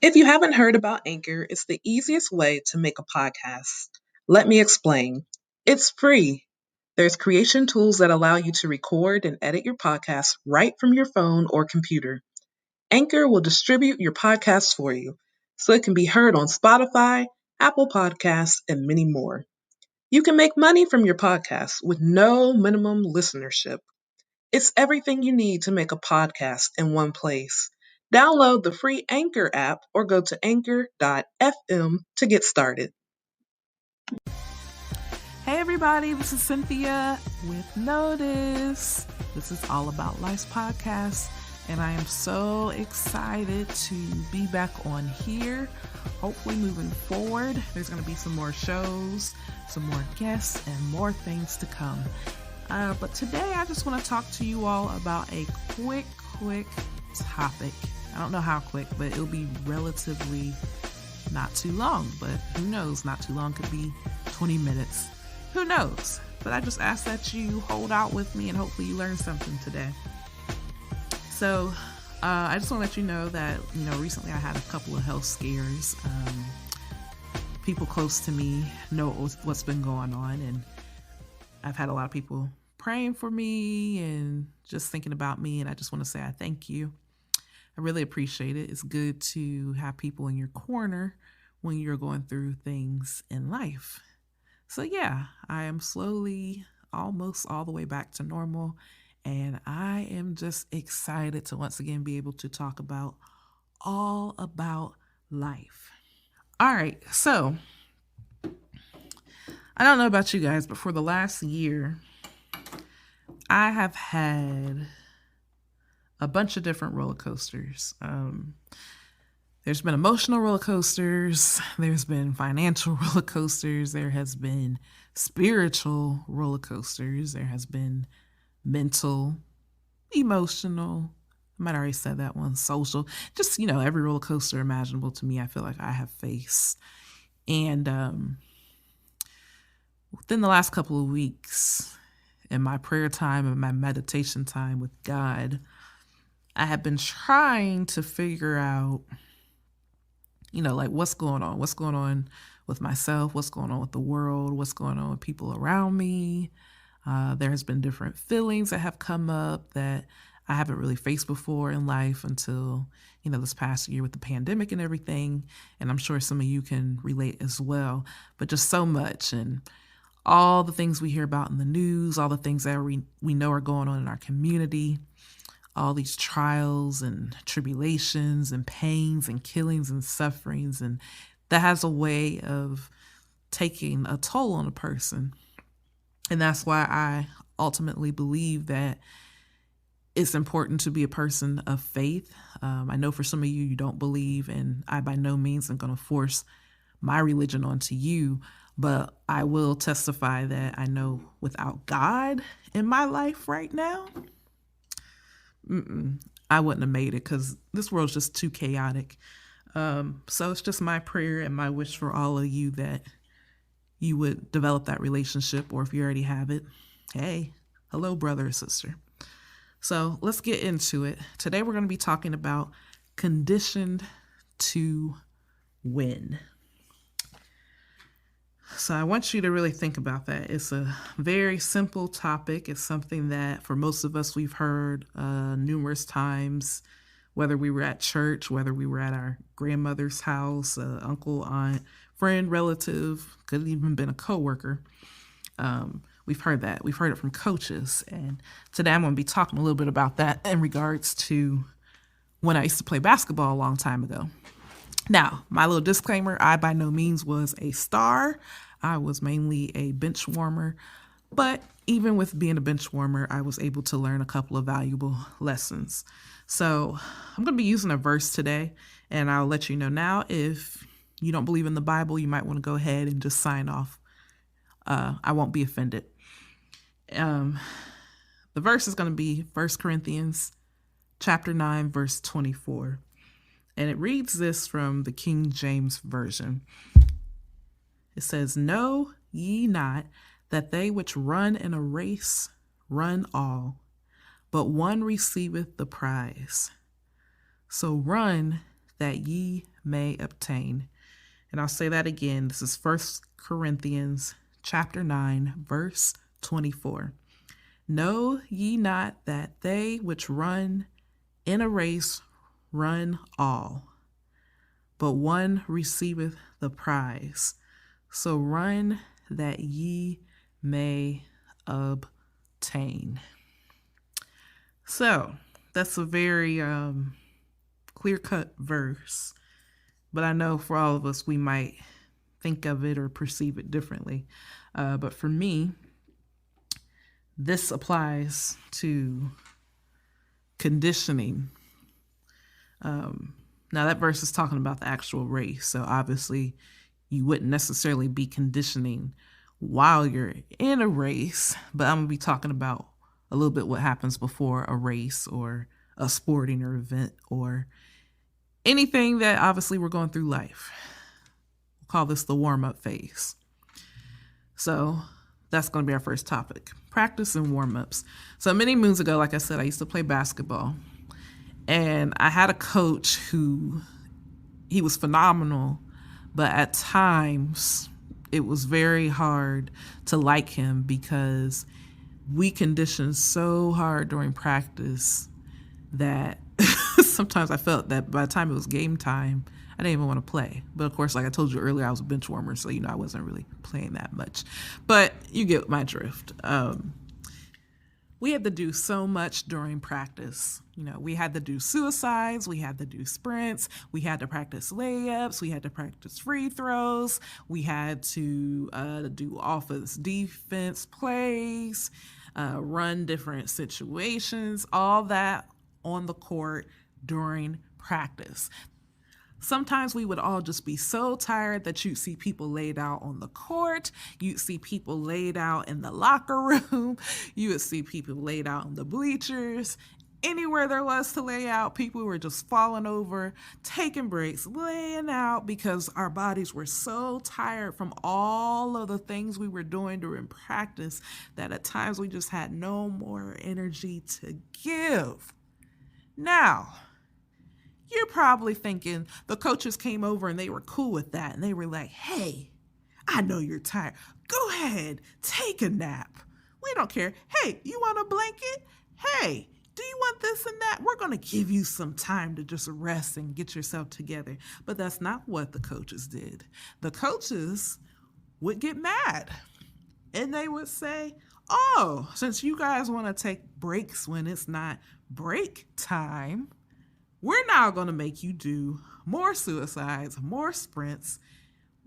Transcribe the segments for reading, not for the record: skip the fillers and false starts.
If you haven't heard about Anchor, it's the easiest way to make a podcast. Let me explain. It's free. There's creation tools that allow you to record and edit your podcast right from your phone or computer. Anchor will distribute your podcast for you, so it can be heard on Spotify, Apple Podcasts, and many more. You can make money from your podcast with no minimum listenership. It's everything you need to make a podcast in one place. Download the free Anchor app or go to anchor.fm to get started. Hey everybody, this is Cynthia with Notice. This is All About Life's podcast, and I am so excited to be back on here. Hopefully moving forward, there's going to be some more shows, some more guests, and more things to come. But today I just want to talk to you all about a quick topic. I don't know how quick, but it'll be relatively not too long, but who knows? Not too long, could be 20 minutes. Who knows? But I just ask that you hold out with me and hopefully you learn something today. So I just want to let you know that, recently I had a couple of health scares. People close to me know what's been going on, and I've had a lot of people praying for me and just thinking about me, and I just want to say I thank you. I really appreciate it. It's good to have people in your corner when you're going through things in life. So yeah, I am slowly almost all the way back to normal, and I am just excited to once again be able to talk about all about life. All right, so I don't know about you guys, but for the last year, I have had a bunch of different roller coasters. There's been emotional roller coasters. There's been financial roller coasters. There has been spiritual roller coasters. There has been mental, emotional. I might have already said that one. Social. Just, every roller coaster imaginable to me, I feel like I have faced. And within the last couple of weeks, in my prayer time and my meditation time with God, I have been trying to figure out, what's going on? What's going on with myself? What's going on with the world? What's going on with people around me? There has been different feelings that have come up that I haven't really faced before in life until, this past year with the pandemic and everything. And I'm sure some of you can relate as well, but just so much. And all the things we hear about in the news, all the things that we know are going on in our community, all these trials and tribulations and pains and killings and sufferings. And that has a way of taking a toll on a person. And that's why I ultimately believe that it's important to be a person of faith. I know for some of you, you don't believe, and I by no means am going to force my religion onto you, but I will testify that I know without God in my life right now, I wouldn't have made it, because this world's just too chaotic. So it's just my prayer and my wish for all of you that you would develop that relationship, or if you already have it, hey, hello, brother or sister. So let's get into it. Today we're going to be talking about conditioned to win. So I want you to really think about that. It's a very simple topic. It's something that for most of us we've heard numerous times, whether we were at church, whether we were at our grandmother's house, uncle, aunt, friend, relative, could have even been a coworker. We've heard that. We've heard it from coaches. And today I'm going to be talking a little bit about that in regards to when I used to play basketball a long time ago. Now, my little disclaimer, I by no means was a star. I was mainly a bench warmer. But even with being a bench warmer, I was able to learn a couple of valuable lessons. So I'm going to be using a verse today, and I'll let you know now. If you don't believe in the Bible, you might want to go ahead and just sign off. I won't be offended. The verse is going to be 1 Corinthians chapter 9, verse 24. And it reads this from the King James Version. It says, "Know ye not that they which run in a race run all, but one receiveth the prize? So run that ye may obtain. And I'll say that again. This is 1 Corinthians chapter 9, verse 24. Know ye not that they which run in a race run all, but one receiveth the prize. So run that ye may obtain. So that's a very clear-cut verse, but I know for all of us, we might think of it or perceive it differently. But for me, this applies to conditioning. Now that verse is talking about the actual race. So obviously you wouldn't necessarily be conditioning while you're in a race, but I'm going to be talking about a little bit what happens before a race or a sporting or event or anything that obviously we're going through life. We'll call this the warm-up phase. So that's going to be our first topic, practice and warm-ups. So many moons ago, like I said, I used to play basketball. And I had a coach who, he was phenomenal, but at times it was very hard to like him because we conditioned so hard during practice that sometimes I felt that by the time it was game time, I didn't even want to play. But of course, like I told you earlier, I was a bench warmer, so I wasn't really playing that much. But you get my drift. We had to do so much during practice. We had to do suicides, we had to do sprints, we had to practice layups, we had to practice free throws, we had to do offense, defense plays, run different situations, all that on the court during practice. Sometimes we would all just be so tired that you'd see people laid out on the court. You'd see people laid out in the locker room. You would see people laid out on the bleachers. Anywhere there was to lay out, people were just falling over, taking breaks, laying out because our bodies were so tired from all of the things we were doing during practice that at times we just had no more energy to give. Now, you're probably thinking the coaches came over and they were cool with that. And they were like, hey, I know you're tired. Go ahead, take a nap. We don't care. Hey, you want a blanket? Hey, do you want this and that? We're going to give you some time to just rest and get yourself together. But that's not what the coaches did. The coaches would get mad and they would say, oh, since you guys want to take breaks when it's not break time, we're now going to make you do more suicides, more sprints,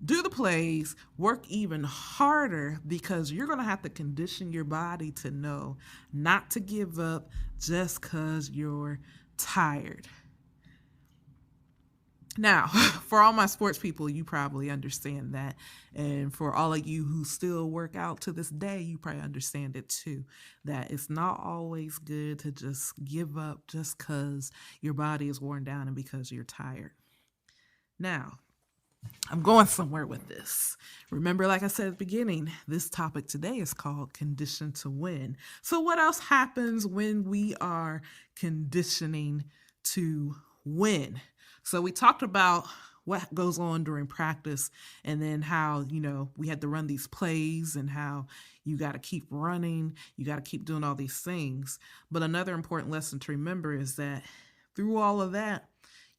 do the plays, work even harder because you're going to have to condition your body to know not to give up just because you're tired. Now, for all my sports people, you probably understand that. And for all of you who still work out to this day, you probably understand it too, that it's not always good to just give up just because your body is worn down and because you're tired. Now, I'm going somewhere with this. Remember, like I said at the beginning, this topic today is called Condition to Win. So what else happens when we are conditioning to win? So we talked about what goes on during practice and then how, we had to run these plays and how you got to keep running, you got to keep doing all these things. But another important lesson to remember is that through all of that,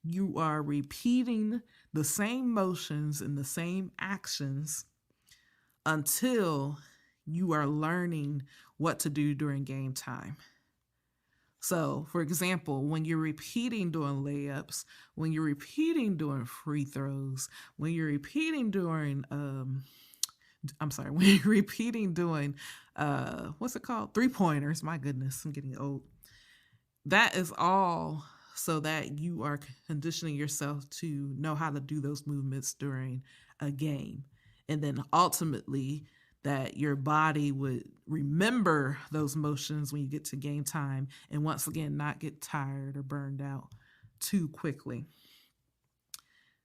you are repeating the same motions and the same actions until you are learning what to do during game time. So, for example, when you're repeating doing layups, when you're repeating doing free throws, when you're repeating doing, when you're repeating doing, what's it called? 3-pointers. My goodness, I'm getting old. That is all so that you are conditioning yourself to know how to do those movements during a game. And then ultimately, that your body would remember those motions when you get to game time and once again not get tired or burned out too quickly.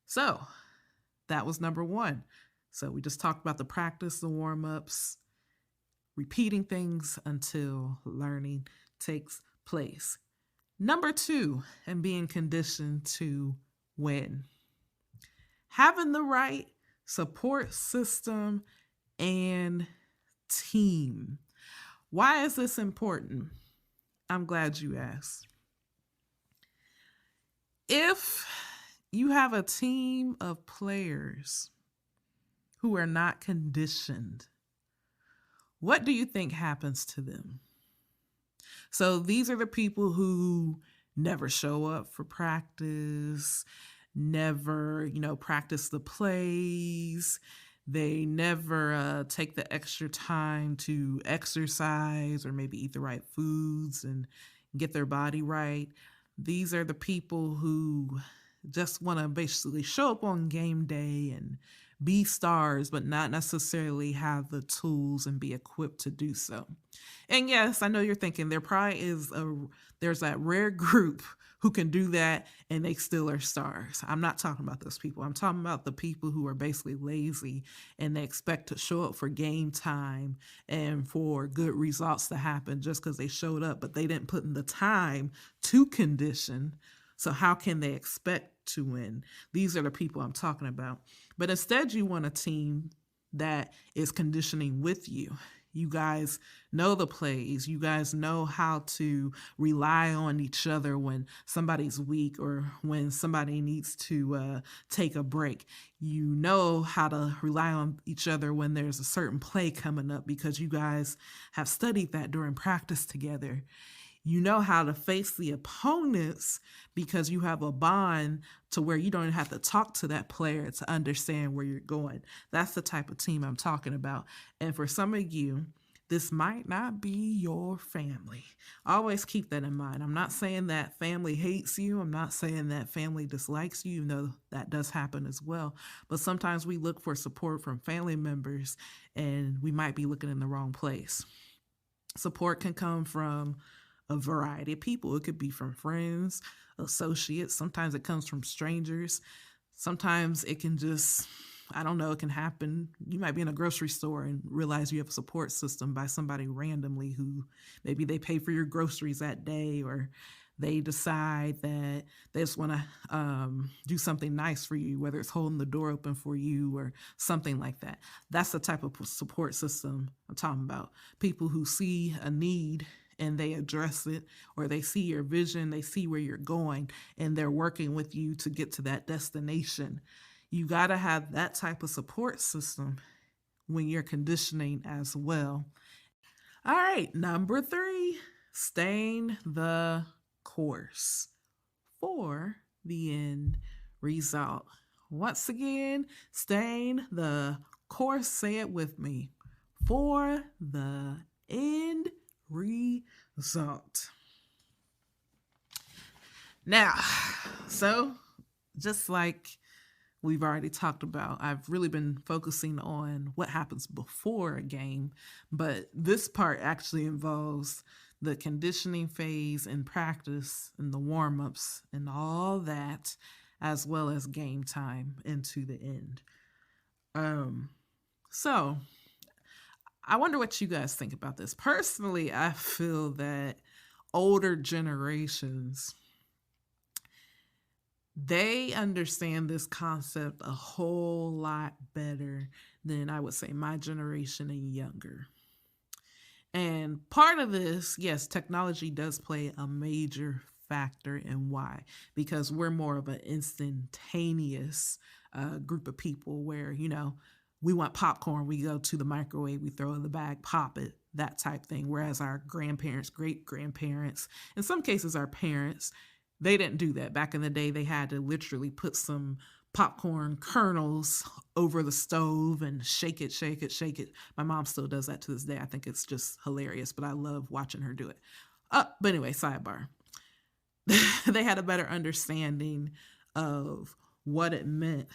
So that was number one. So we just talked about the practice, the warm-ups, repeating things until learning takes place. Number two, and being conditioned to win. Having the right support system and team. Why is this important? I'm glad you asked. If you have a team of players who are not conditioned, what do you think happens to them? So these are the people who never show up for practice, never, practice the plays. They never take the extra time to exercise or maybe eat the right foods and get their body right. These are the people who just want to basically show up on game day and be stars, but not necessarily have the tools and be equipped to do so. And yes, I know you're thinking there probably there's that rare group who can do that and they still are stars. I'm not talking about those people. I'm talking about the people who are basically lazy and they expect to show up for game time and for good results to happen just because they showed up, but they didn't put in the time to condition. So how can they expect to win? These are the people I'm talking about. But instead, you want a team that is conditioning with you. You guys know the plays. You guys know how to rely on each other when somebody's weak or when somebody needs to take a break. You know how to rely on each other when there's a certain play coming up because you guys have studied that during practice together. You know how to face the opponents because you have a bond to where you don't have to talk to that player to understand where you're going. That's the type of team I'm talking about. And for some of you, this might not be your family. Always keep that in mind. I'm not saying that family hates you. I'm not saying that family dislikes you, even though that does happen as well. But sometimes we look for support from family members and we might be looking in the wrong place. Support can come from a variety of people. It could be from friends, associates. Sometimes it comes from strangers. Sometimes it can just, it can happen. You might be in a grocery store and realize you have a support system by somebody randomly who maybe they pay for your groceries that day, or they decide that they just want to do something nice for you, whether it's holding the door open for you or something like that. That's the type of support system I'm talking about. People who see a need and they address it, or they see your vision, they see where you're going, and they're working with you to get to that destination. You got to have that type of support system when you're conditioning as well. All right, number 3, staying the course for the end result. Once again, staying the course, say it with me, for the end result. Now, so just like we've already talked about, I've really been focusing on what happens before a game, but this part actually involves the conditioning phase and practice and the warm-ups and all that, as well as game time into the end. So I wonder what you guys think about this. Personally, I feel that older generations, they understand this concept a whole lot better than I would say my generation and younger. And part of this, yes, technology does play a major factor in why, because we're more of an instantaneous group of people where, we want popcorn, we go to the microwave, we throw in the bag, pop it, that type thing. Whereas our grandparents, great-grandparents, in some cases our parents, they didn't do that. Back in the day, they had to literally put some popcorn kernels over the stove and shake it, shake it, shake it. My mom still does that to this day. I think it's just hilarious, but I love watching her do it. But anyway, sidebar. They had a better understanding of what it meant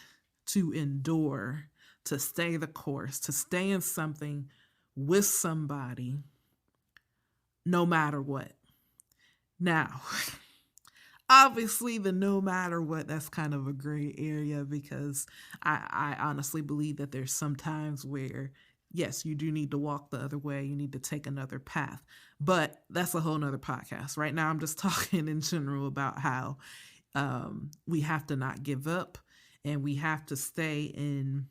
to endure, to stay the course, to stay in something with somebody, no matter what. Now, obviously, the no matter what, that's kind of a gray area, because I honestly believe that there's some times where, yes, you do need to walk the other way. You need to take another path. But that's a whole nother podcast. Right now, I'm just talking in general about how We have to not give up, and we have to stay in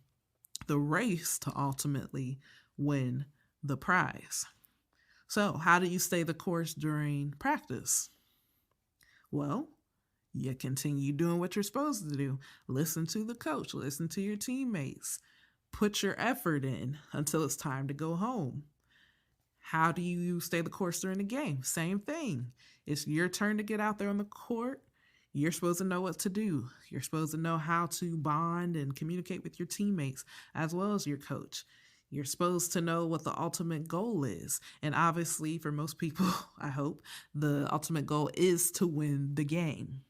the race to ultimately win the prize. So, how do you stay the course during practice? Well, you continue doing what you're supposed to do. Listen to the coach, listen to your teammates, put your effort in until it's time to go home. How do you stay the course during the game? Same thing. It's your turn to get out there on the court. You're supposed to know what to do. You're supposed to know how to bond and communicate with your teammates as well as your coach. You're supposed to know what the ultimate goal is. And obviously, for most people, I hope, the ultimate goal is to win the game.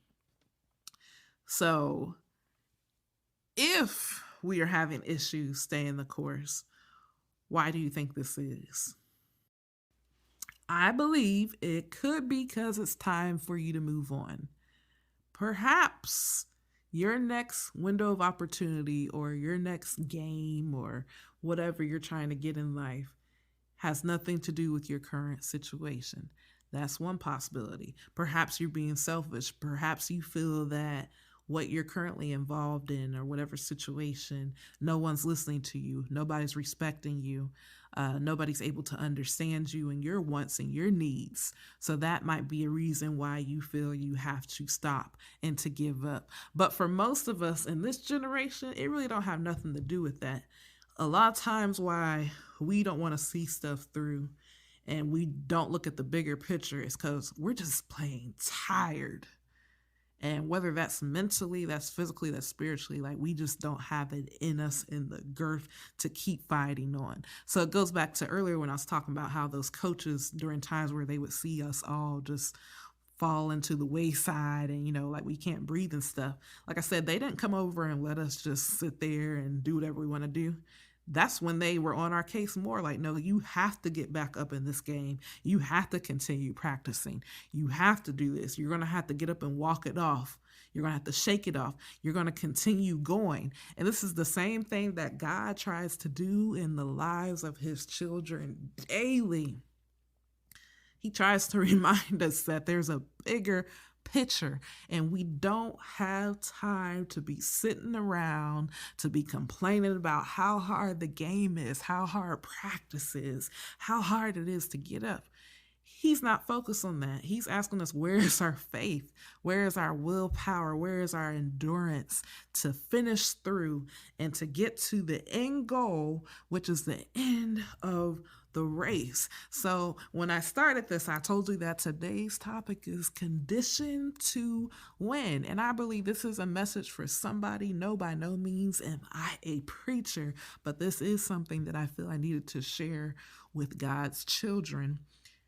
So, if we are having issues staying the course, why do you think this is? I believe it could be because it's time for you to move on. Perhaps your next window of opportunity or your next game or whatever you're trying to get in life has nothing to do with your current situation. That's one possibility. Perhaps you're being selfish. Perhaps you feel that what you're currently involved in or whatever situation, no one's listening to you, nobody's respecting you, nobody's able to understand you and your wants and your needs. So that might be a reason why you feel you have to stop and to give up. But for most of us in this generation, it really don't have nothing to do with that. A lot of times why we don't want to see stuff through and we don't look at the bigger picture is because we're just plain tired. And whether that's mentally, that's physically, that's spiritually, like we just don't have it in us in the girth to keep fighting on. So it goes back to earlier when I was talking about how those coaches during times where they would see us all just fall into the wayside and, like we can't breathe and stuff. Like I said, they didn't come over and let us just sit there and do whatever we want to do. That's when they were on our case more like, no, you have to get back up in this game. You have to continue practicing. You have to do this. You're going to have to get up and walk it off. You're going to have to shake it off. You're going to continue going. And this is the same thing that God tries to do in the lives of his children daily. He tries to remind us that there's a bigger picture and we don't have time to be sitting around to be complaining about how hard the game is, how hard practice is, how hard it is to get up. He's not focused on that. He's asking us, where is our faith? Where is our willpower? Where is our endurance to finish through and to get to the end goal, which is the end of the race. So when I started this, I told you that today's topic is conditioned to win. And I believe this is a message for somebody. No, by no means am I a preacher, but this is something that I feel I needed to share with God's children,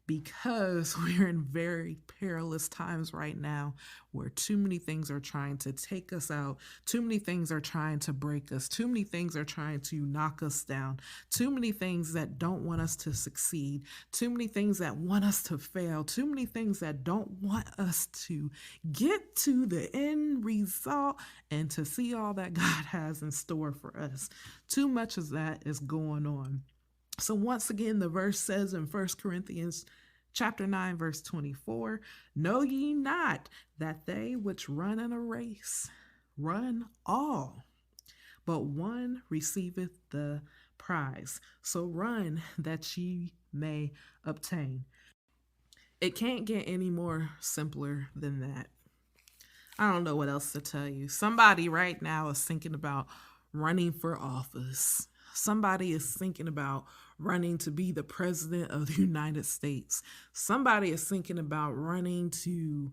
because we're in very perilous times right now where too many things are trying to take us out. Too many things are trying to break us. Too many things are trying to knock us down. Too many things that don't want us to succeed. Too many things that want us to fail. Too many things that don't want us to get to the end result and to see all that God has in store for us. Too much of that is going on. So once again, the verse says in 1 Corinthians chapter 9, verse 24, know ye not that they which run in a race run all, but one receiveth the prize. So run that ye may obtain. It can't get any more simpler than that. I don't know what else to tell you. Somebody right now is thinking about running for office. Somebody is thinking about running to be the president of the United States. Somebody is thinking about running to,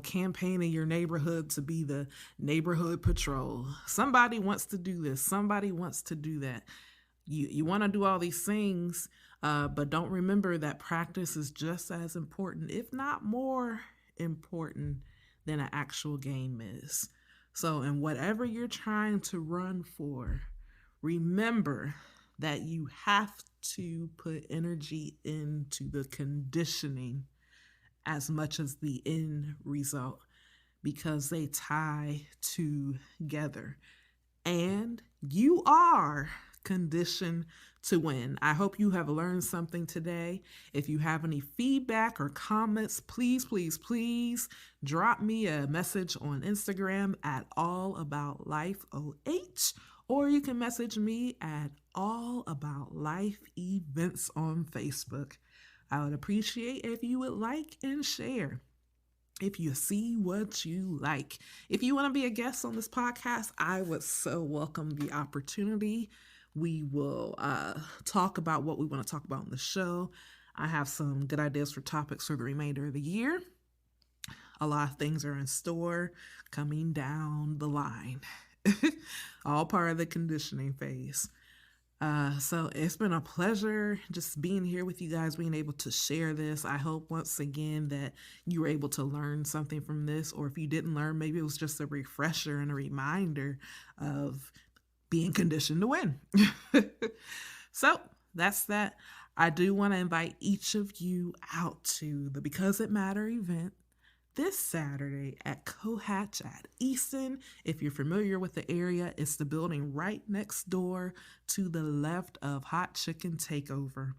campaign in your neighborhood to be the neighborhood patrol. Somebody wants to do this. Somebody wants to do that. You want to do all these things, but don't remember that practice is just as important, if not more important, than an actual game is. So in whatever you're trying to run for, remember that you have to put energy into the conditioning as much as the end result, because they tie together. And you are Conditioned to Win. I hope you have learned something today. If you have any feedback or comments, please, please, please drop me a message on Instagram at allaboutLifeOH, or you can message me at All About Life Events on Facebook. I would appreciate if you would like and share. If you see what you like. If you want to be a guest on this podcast, I would so welcome the opportunity. We will talk about what we want to talk about on the show. I have some good ideas for topics for the remainder of the year. A lot of things are in store coming down the line. All part of the conditioning phase. So it's been a pleasure just being here with you guys, being able to share this. I hope once again that you were able to learn something from this, or if you didn't learn, maybe it was just a refresher and a reminder of being conditioned to win. So that's that. I do want to invite each of you out to the Because It Matter event this Saturday at Cohatch at Easton. If you're familiar with the area, it's the building right next door to the left of Hot Chicken Takeover.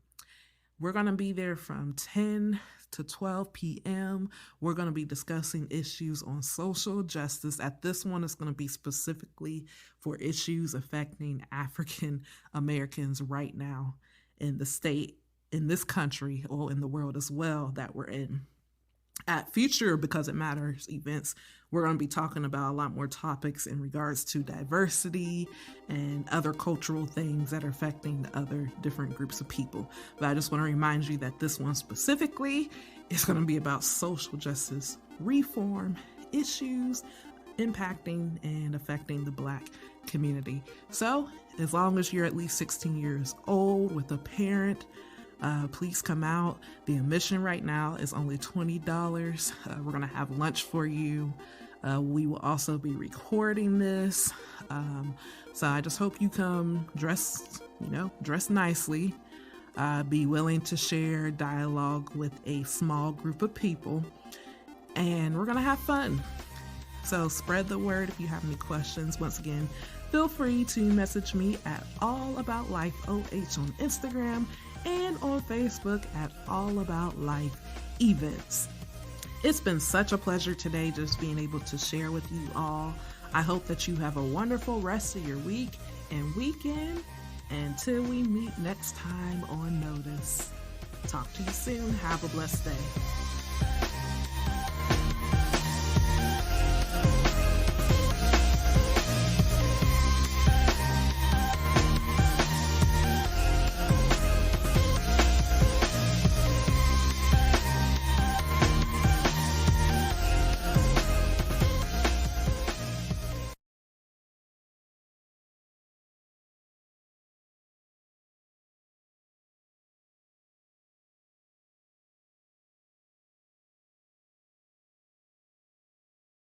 We're going to be there from 10 to 12 p.m. We're going to be discussing issues on social justice. At this one, it's going to be specifically for issues affecting African Americans right now in the state, in this country, or in the world as well that we're in. At future Because It Matters events, we're going to be talking about a lot more topics in regards to diversity and other cultural things that are affecting other different groups of people. But I just want to remind you that this one specifically is going to be about social justice reform issues impacting and affecting the Black community. So as long as you're at least 16 years old with a parent, please come out. The admission right now is only $20. We're going to have lunch for you. We will also be recording this. So I just hope you come dressed nicely. Be willing to share dialogue with a small group of people. And we're going to have fun. So spread the word if you have any questions. Once again, feel free to message me at allaboutLifeOH on Instagram and on Facebook at All About Life Events. It's been such a pleasure today just being able to share with you all. I hope that you have a wonderful rest of your week and weekend. Until we meet next time on Notice. Talk to you soon. Have a blessed day.